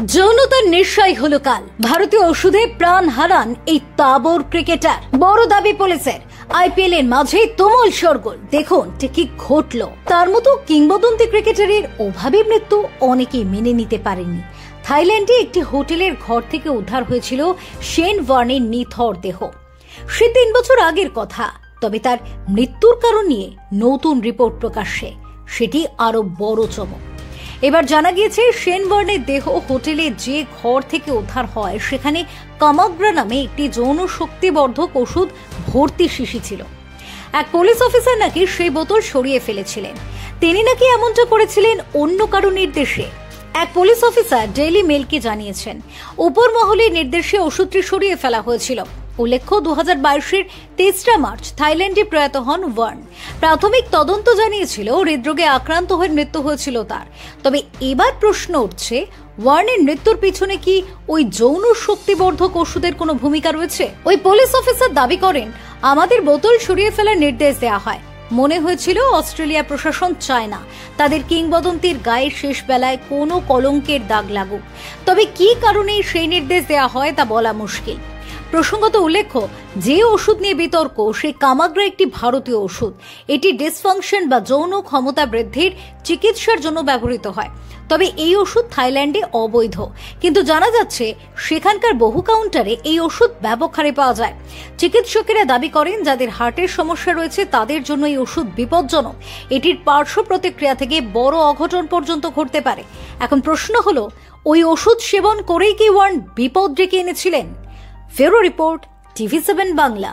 যৌনতার নেশাই হলো কাল। ভারতীয় ওষুধে প্রাণ হারান এই তাবর ক্রিকেটার। বড় দাবি পুলিশের। আইপিএল এর মাঝে তুমুল শোরগোল। দেখুন কি ঘটলো। তার মতো কিংবদন্তি ক্রিকেটারের অভাবী মৃত্যু অনেকেই মেনে নিতে পারেননি। থাইল্যান্ডে একটি হোটেলের ঘর থেকে উদ্ধার হয়েছিল শেন ওয়ার্নের নিথর দেহ। সে 3 বছর আগের কথা। তবে তার মৃত্যুর কারণ নিয়ে নতুন রিপোর্ট প্রকাশ্যে। সেটি আরো বড় চমক। এবার জানা গিয়েছে শেন ওয়ার্নের দেহ হোটেলে যে ঘর থেকে উদ্ধার হয় সেখানে কামাগ্রা নামে একটি যৌন শক্তিবর্ধক ওষুধ ভর্তি শিশি ছিল। এক পুলিশ অফিসার নাকি সেই বোতল সরিয়ে ফেলেছিলেন। তিনি নাকি এমনটা করেছিলেন অন্য কারো নির্দেশে। এক পুলিশ অফিসার ডেইলি মেলকে জানিয়েছেন উপর মহলের নির্দেশে ওষুধটি সরিয়ে ফেলা হয়েছিল। উল্লেখ্য 2022-এর 23 মার্চ থাইল্যান্ডে প্রয়াত হন ওয়ার্ন। প্রাথমিক তদন্ত জানিয়েছিল হৃদরোগে আক্রান্ত হয়ে মৃত্যু হয়েছিল তার। তবে এবার প্রশ্ন উঠছে, ওয়ার্নের মৃত্যুর পিছনে কি ওই যৌন শক্তিবর্ধক ওষুধের কোনো ভূমিকা রয়েছে? ওই পুলিশ অফিসার দাবি করেন, আমাদের বোতল সরিয়ে ফেলার নির্দেশ দেওয়া হয়। মনে হয়েছিল অস্ট্রেলিয়া প্রশাসন চায় না তাদের কিংবদন্তির গায়ে শেষ বেলায় কোনো কলঙ্কের দাগ লাগুক। তবে কি কারণে সেই নির্দেশ দেওয়া হয় তা বলা মুশকিল। প্রসঙ্গত উল্লেখ্য, যে ওষুধ নিয়ে বিতর্ক সেই কামাগ্রা একটি ভারতীয় ওষুধ। এটি ডিসফাংশন বা যৌন ক্ষমতা বৃদ্ধির চিকিৎসার জন্য ব্যবহৃত হয়। তবে এই ওষুধ থাইল্যান্ডে অবৈধ, কিন্তু জানা যাচ্ছে সেখানকার বহু কাউন্টারে এই ওষুধ ব্যবহারে পাওয়া যায়। চিকিৎসকেরা দাবি করেন যাদের হার্টের সমস্যা রয়েছে তাদের জন্য এই ওষুধ বিপজ্জনক। এটির পার্শ্ব প্রতিক্রিয়া থেকে বড় অঘটন পর্যন্ত ঘটতে পারে। এখন প্রশ্ন হলো, ওই ওষুধ সেবন করেই কি ওয়ার্ন বিপদ ডেকে এনেছিলেন? ফেরো রিপোর্ট, TV7 বাংলা।